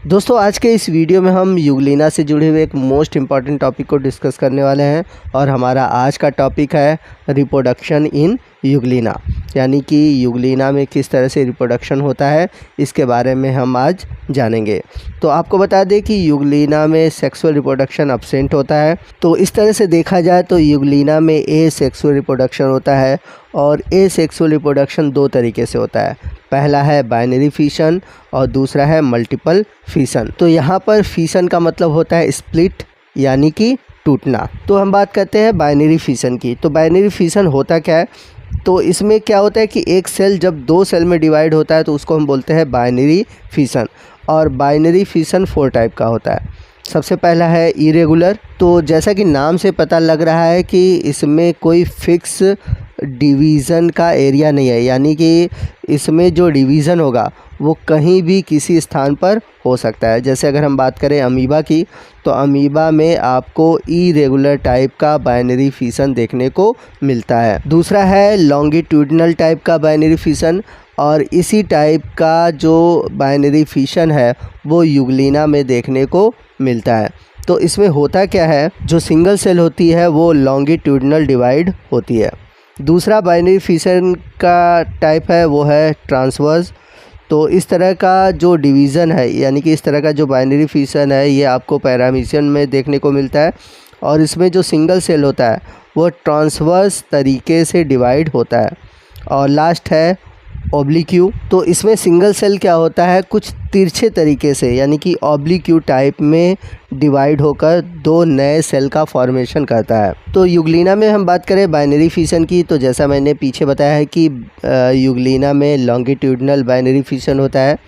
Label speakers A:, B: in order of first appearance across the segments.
A: दोस्तों आज के इस वीडियो में हम यूग्लिना से जुड़े हुए एक मोस्ट इम्पॉर्टेंट टॉपिक को डिस्कस करने वाले हैं और हमारा आज का टॉपिक है रिप्रोडक्शन इन यूग्लिना, यानी कि यूग्लिना में किस तरह से रिप्रोडक्शन होता है इसके बारे में हम आज जानेंगे। तो आपको बता दें कि यूग्लिना में सेक्सुअल रिप्रोडक्शन एब्सेंट होता है। तो इस तरह से देखा जाए तो यूग्लिना में ए सेक्सुअल रिप्रोडक्शन होता है और ए सेक्सुअल रिप्रोडक्शन दो तरीके से होता है। पहला है बाइनरी फिशन और दूसरा है मल्टीपल फिशन। तो यहाँ पर फिशन का मतलब होता है स्प्लिट, यानी कि टूटना। तो हम बात करते हैं बाइनरी फिशन की। तो बाइनरी फिशन होता क्या है? तो इसमें क्या होता है कि एक सेल जब दो सेल में डिवाइड होता है तो उसको हम बोलते हैं बाइनरी फिशन। और बाइनरी फिशन 4 टाइप का होता है। सबसे पहला है इरेगुलर। तो जैसा कि नाम से पता लग रहा है कि इसमें कोई फिक्स डिवीज़न का एरिया नहीं है, यानी कि इसमें जो डिवीज़न होगा वो कहीं भी किसी स्थान पर हो सकता है। जैसे अगर हम बात करें अमीबा की, तो अमीबा में आपको इरेगुलर टाइप का बाइनरी फिशन देखने को मिलता है। दूसरा है लॉन्गिट्यूडिनल टाइप का बाइनरी फिशन, और इसी टाइप का जो बाइनरी फिशन है वो यूग्लिना में देखने को मिलता है। तो इसमें होता क्या है, जो सिंगल सेल होती है वो लॉन्गिट्यूडिनल डिवाइड होती है। दूसरा बाइनरी फिशन का टाइप है वो है ट्रांसवर्स। तो इस तरह का जो डिवीज़न है, यानी कि इस तरह का जो बाइनरी फिशन है, ये आपको पैरामीशियन में देखने को मिलता है और इसमें जो सिंगल सेल होता है वो ट्रांसवर्स तरीके से डिवाइड होता है। और लास्ट है ऑब्लिक्यू। तो इसमें सिंगल सेल क्या होता है, कुछ तिरछे तरीके से, यानी कि ऑब्लिक्यू टाइप में डिवाइड होकर दो नए सेल का फॉर्मेशन करता है। तो यूग्लिना में हम बात करें बाइनरी फिशन की, तो जैसा मैंने पीछे बताया है कि यूग्लिना में लॉन्गिट्यूडिनल बाइनरी फिशन होता है।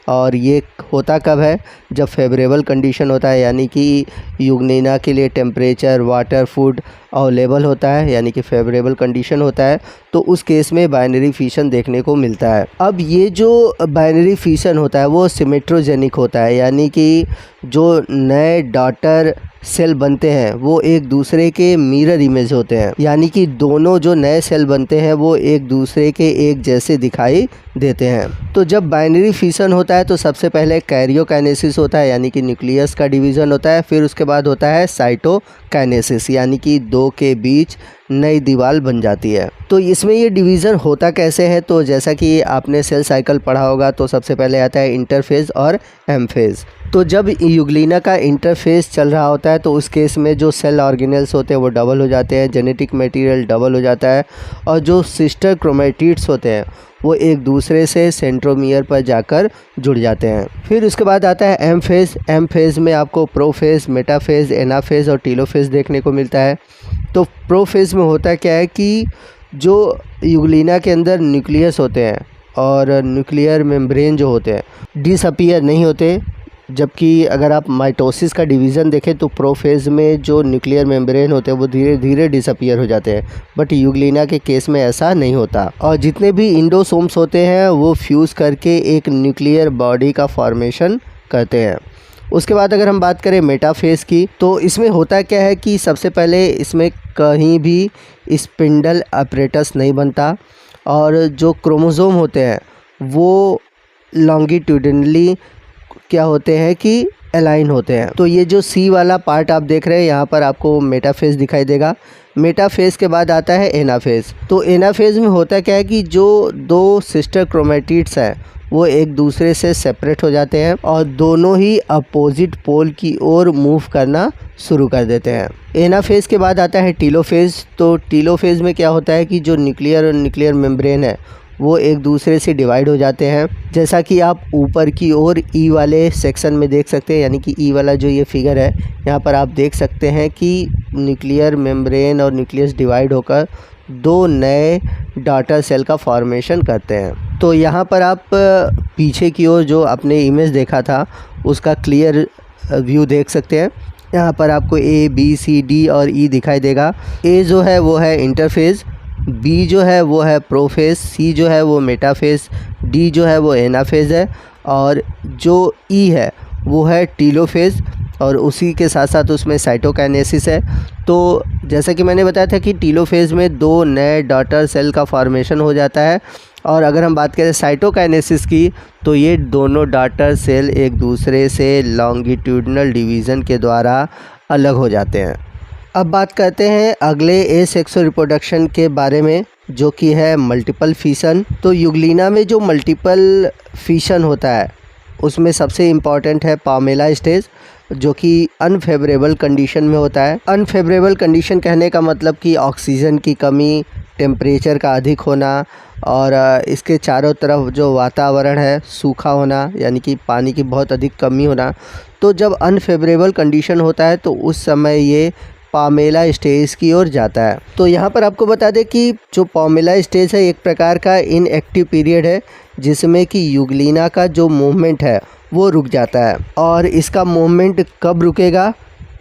A: और ये होता कब है, जब फेवरेबल कंडीशन होता है, यानी कि यूग्लिना के लिए टेम्परेचर, वाटर, फूड अवेलेबल होता है, यानी कि फेवरेबल कंडीशन होता है। तो उस केस में बाइनरी फिशन देखने को मिलता है। अब ये जो बाइनरी फिशन होता है वो सिमेट्रोजेनिक होता है, यानी कि जो नए डॉटर सेल बनते हैं वो एक दूसरे के मिरर इमेज होते हैं, यानी कि दोनों जो नए सेल बनते हैं वो एक दूसरे के एक जैसे दिखाई देते हैं। तो जब बाइनरी फिशन होता है तो सबसे पहले कैरियोकाइनेसिस होता है, यानी कि न्यूक्लियस का डिवीज़न होता है। फिर उसके बाद होता है साइटोकाइनेसिस, यानी कि दो के बीच नई दीवार बन जाती है। तो इसमें ये डिवीज़न होता कैसे है, तो जैसा कि आपने सेल साइकिल पढ़ा होगा तो सबसे पहले आता है इंटरफेज़ और एम फेज़। तो जब यूग्लिना का इंटरफेस चल रहा होता है तो उस केस में जो सेल ऑर्गेनेल्स होते हैं वो डबल हो जाते हैं, जेनेटिक मटेरियल डबल हो जाता है और जो सिस्टर क्रोमेटिड्स होते हैं वो एक दूसरे से सेंट्रोमियर पर जाकर जुड़ जाते हैं। फिर उसके बाद आता है एम फेज़। एम फेज़ में आपको प्रोफेज़, मेटाफेज़, एनाफेज़ और टीलोफेज़ देखने को मिलता है। तो प्रोफेज़ में होता क्या है कि जो यूग्लिना के अंदर न्यूक्लियस होते हैं और न्यूक्लियर मेम्ब्रेन जो होते हैं डिसअपीयर नहीं होते, जबकि अगर आप माइटोसिस का डिवीज़न देखें तो प्रोफेज़ में जो न्यूक्लियर मेम्ब्रेन होते हैं वो धीरे धीरे डिसअपीयर हो जाते हैं, बट यूग्लिना के केस में ऐसा नहीं होता। और जितने भी इंडोसोम्स होते हैं वो फ्यूज़ करके एक न्यूक्लियर बॉडी का फॉर्मेशन करते हैं। उसके बाद अगर हम बात करें मेटाफेज़ की, तो इसमें होता क्या है कि सबसे पहले इसमें कहीं भी स्पिंडल अपरेटस नहीं बनता और जो क्रोमोसोम होते हैं वो लॉन्गिट्यूडिनली क्या होते हैं कि अलाइन होते हैं। तो ये जो सी वाला पार्ट आप देख रहे हैं यहाँ पर आपको मेटाफेज़ दिखाई देगा। मेटाफेज़ के बाद आता है एनाफेज़। तो एनाफेज़ में होता क्या है कि जो दो सिस्टर क्रोमेटिड्स हैं वो एक दूसरे से सेपरेट हो जाते हैं और दोनों ही अपोजिट पोल की ओर मूव करना शुरू कर देते हैं। एनाफेज़ के बाद आता है टीलोफेज़। तो टीलोफेज़ में क्या होता है कि जो न्यूक्लियर मेम्ब्रेन है वो एक दूसरे से डिवाइड हो जाते हैं, जैसा कि आप ऊपर की ओर ई वाले सेक्शन में देख सकते हैं, यानी कि ई वाला जो ये फिगर है यहाँ पर आप देख सकते हैं कि न्यूक्लियर मेम्ब्रेन और न्यूक्लियस डिवाइड होकर दो नए डॉटर सेल का फॉर्मेशन करते हैं। तो यहाँ पर आप पीछे की ओर जो आपने इमेज देखा था उसका क्लियर व्यू देख सकते हैं। यहाँ पर आपको ए, बी, सी, डी और ई दिखाई देगा। ए जो है वो है इंटरफेज़, बी जो है वो है प्रोफेज़, सी जो है वो मेटाफेज़, डी जो है वो एनाफेज़ है और जो ई है वो है टीलोफेज़ और उसी के साथ साथ उसमें साइटोकाइनेसिस है। तो जैसा कि मैंने बताया था कि टीलोफेज़ में दो नए डॉटर सेल का फॉर्मेशन हो जाता है और अगर हम बात करें साइटोकाइनेसिस की, तो ये दोनों डॉटर सेल एक दूसरे से लॉन्गिट्यूडनल डिवीज़न के द्वारा अलग हो जाते हैं। अब बात करते हैं अगले एसेक्सुअल रिप्रोडक्शन के बारे में, जो कि है मल्टीपल फिशन। तो यूग्लिना में जो मल्टीपल फिशन होता है उसमें सबसे इम्पॉर्टेंट है पामेला स्टेज, जो कि अनफेवरेबल कंडीशन में होता है। अनफेवरेबल कंडीशन कहने का मतलब कि ऑक्सीजन की कमी, टेम्परेचर का अधिक होना और इसके चारों तरफ जो वातावरण है सूखा होना, यानी कि पानी की बहुत अधिक कमी होना। तो जब अनफेवरेबल कंडीशन होता है तो उस समय ये पामेला स्टेज की ओर जाता है। तो यहाँ पर आपको बता दें कि जो पामेला स्टेज है एक प्रकार का इनएक्टिव पीरियड है, जिसमें कि यूग्लिना का जो मूवमेंट है वो रुक जाता है। और इसका मूवमेंट कब रुकेगा?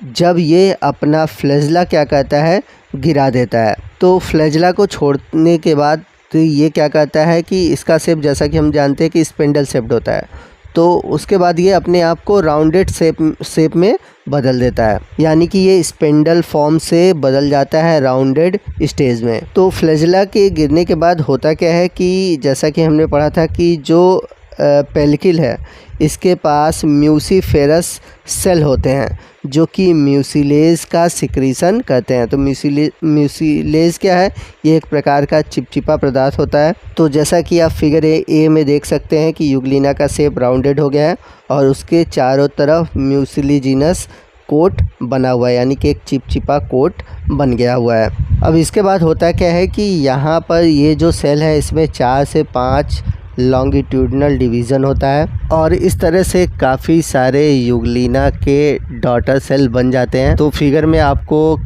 A: जब ये अपना फ्लैजला क्या कहता है, गिरा देता है। तो फ्लैजला को छोड़ने के बाद तो ये क्या कहता है कि इसका शेप, जैसा कि हम जानते हैं कि स्पिंडल शेप्ड होता है, तो उसके बाद ये अपने आप को राउंडेड शेप में बदल देता है, यानी कि ये स्पिंडल फॉर्म से बदल जाता है राउंडेड स्टेज में। तो फ्लैजला के गिरने के बाद होता क्या है कि जैसा कि हमने पढ़ा था कि जो पेल्किल है इसके पास म्यूसिफेरस सेल होते हैं, जो कि म्यूसिलेज का सिक्रीशन करते हैं। तो म्यूसिलेज क्या है? ये एक प्रकार का चिपचिपा पदार्थ होता है। तो जैसा कि आप फिगर ए में देख सकते हैं कि यूग्लिना का शेप राउंडेड हो गया है और उसके चारों तरफ म्यूसिलिजिनस कोट बना हुआ है, यानी कि एक चिपचिपा कोट बन गया हुआ है। अब इसके बाद होता क्या है कि यहाँ पर ये जो सेल है इसमें 4 से 5 लॉन्गिट्यूडनल डिवीज़न होता है और इस तरह से काफ़ी सारे यूग्लिना के डॉटर सेल बन जाते हैं। तो फिगर में आपको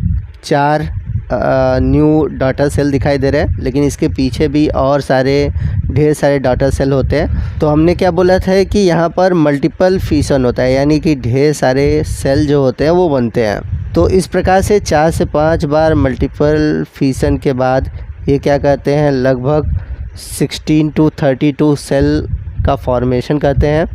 A: 4 न्यू डॉटर सेल दिखाई दे रहे हैं, लेकिन इसके पीछे भी और ढेर सारे डॉटर सेल होते हैं। तो हमने क्या बोला था कि यहाँ पर मल्टीपल फिशन होता है, यानी कि ढेर सारे सेल जो होते हैं वो बनते हैं। तो इस प्रकार से 4 से 5 बार मल्टीपल फिशन के बाद ये क्या कहते हैं, लगभग 16 to 32 सेल का फॉर्मेशन करते हैं।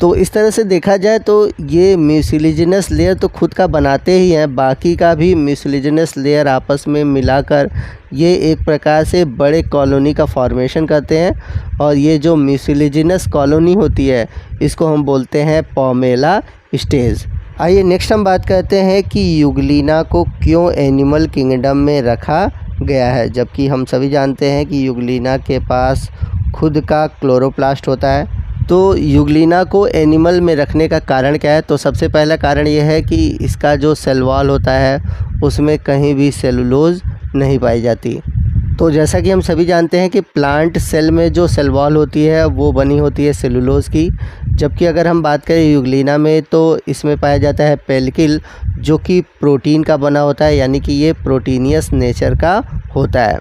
A: तो इस तरह से देखा जाए तो ये म्यूसिलिजिनस लेयर तो खुद का बनाते ही हैं, बाकी का भी म्यूसिलिजिनस लेयर आपस में मिलाकर ये एक प्रकार से बड़े कॉलोनी का फॉर्मेशन करते हैं। और ये जो म्यूसिलिजिनस कॉलोनी होती है इसको हम बोलते हैं पामेला स्टेज। आइए नेक्स्ट हम बात करते हैं कि यूग्लिना को क्यों एनिमल किंगडम में रखा गया है, जबकि हम सभी जानते हैं कि यूग्लिना के पास खुद का क्लोरोप्लास्ट होता है। तो यूग्लिना को एनिमल में रखने का कारण क्या है? तो सबसे पहला कारण यह है कि इसका जो सेल वॉल होता है उसमें कहीं भी सेलुलोज नहीं पाई जाती। तो जैसा कि हम सभी जानते हैं कि प्लांट सेल में जो सेल वॉल होती है वो बनी होती है सेलुलोज की, जबकि अगर हम बात करें यूग्लिना में तो इसमें पाया जाता है पेल्किल, जो कि प्रोटीन का बना होता है, यानी कि ये प्रोटीनियस नेचर का होता है।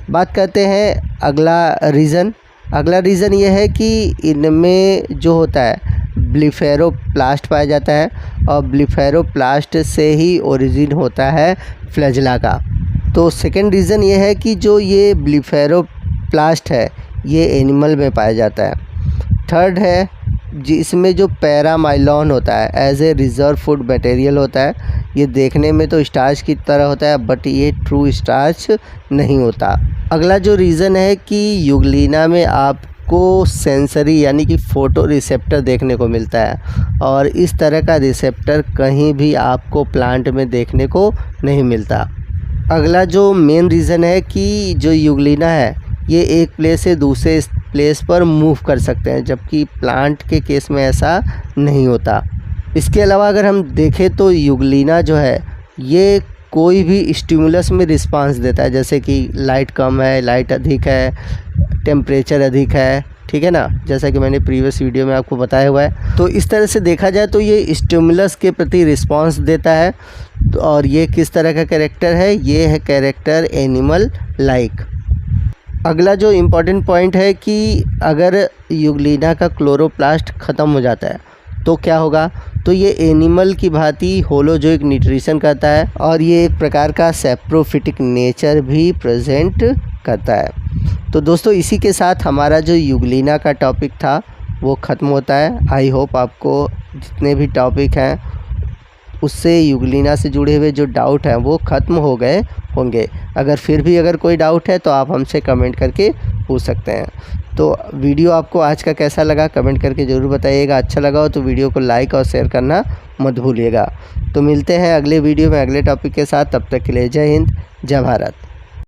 A: बात करते हैं अगला रीज़न ये है कि इनमें जो होता है ब्लिफेरोप्लास्ट पाया जाता है और ब्लिफेरोप्लास्ट से ही ओरिजिन होता है फ्लैजला का। तो सेकंड रीज़न ये है कि जो ये ब्लिफेरोप्लास्ट है ये एनिमल में पाया जाता है। थर्ड है जिसमें जो पैरामाइलॉन होता है as a reserve food material होता है। ये देखने में तो स्टार्च की तरह होता है बट ये ट्रू स्टार्च नहीं होता। अगला जो रीज़न है कि यूग्लिना में आपको सेंसरी यानी कि फोटो रिसेप्टर देखने को मिलता है और इस तरह का रिसेप्टर कहीं भी आपको प्लांट में देखने को नहीं मिलता। अगला जो मेन रीज़न है कि जो यूग्लिना है ये एक प्लेस से दूसरे प्लेस पर मूव कर सकते हैं, जबकि प्लांट के केस में ऐसा नहीं होता। इसके अलावा अगर हम देखें तो यूग्लिना जो है ये कोई भी स्टिमुलस में रिस्पांस देता है, जैसे कि लाइट कम है, लाइट अधिक है, टेम्परेचर अधिक है, ठीक है ना, जैसा कि मैंने प्रीवियस वीडियो में आपको बताया हुआ है। तो इस तरह से देखा जाए तो ये स्टिमुलस के प्रति रिस्पांस देता है। और ये किस तरह का कैरेक्टर है? ये है कैरेक्टर एनिमल लाइक। अगला जो इम्पॉर्टेंट पॉइंट है कि अगर यूग्लिना का क्लोरोप्लास्ट ख़त्म हो जाता है तो क्या होगा? तो ये एनिमल की भांति होलोजोइक न्यूट्रिशन करता है और ये एक प्रकार का सेप्रोफिटिक नेचर भी प्रेजेंट करता है। तो दोस्तों इसी के साथ हमारा जो यूग्लिना का टॉपिक था वो ख़त्म होता है। आई होप आपको जितने भी टॉपिक हैं उससे यूग्लिना से जुड़े हुए जो डाउट हैं वो ख़त्म हो गए होंगे। अगर फिर भी अगर कोई डाउट है तो आप हमसे कमेंट करके पूछ सकते हैं। तो वीडियो आपको आज का कैसा लगा कमेंट करके ज़रूर बताइएगा। अच्छा लगा हो तो वीडियो को लाइक और शेयर करना मत भूलिएगा। तो मिलते हैं अगले वीडियो में अगले टॉपिक के साथ। तब तक के लिए जय हिंद, जय भारत।